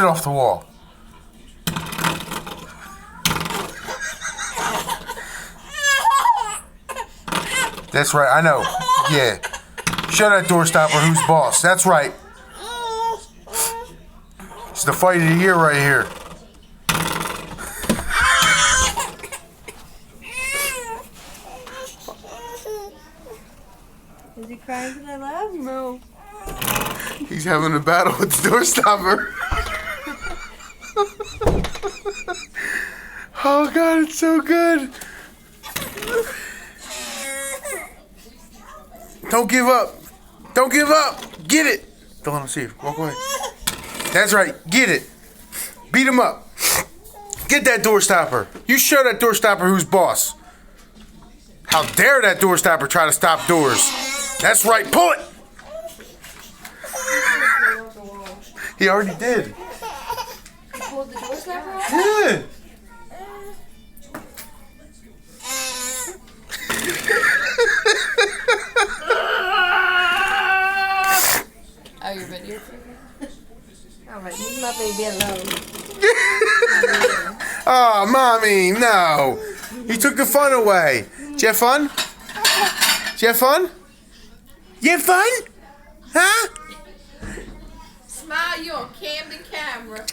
off the wall. That's right, I know. Yeah. Show that door stopper who's boss. That's right. It's the fight of the year right here. Is he crying because I laugh? No. He's having a battle with the door stopper. Oh God, it's so good. Don't give up. Don't give up. Get it. Don't let him see it. Walk away. That's right. Get it. Beat him up. Get that door stopper. You show that door stopper who's boss. How dare that door stopper try to stop doors. That's right. Pull it. He already did. You pulled the door stopper off? Yeah. Oh, you're videotaping? Alright, leave my baby alone. Oh, mommy, no. You took the fun away. Did you have fun? Did you have fun? You have fun? Huh? Smile, you on Camden camera.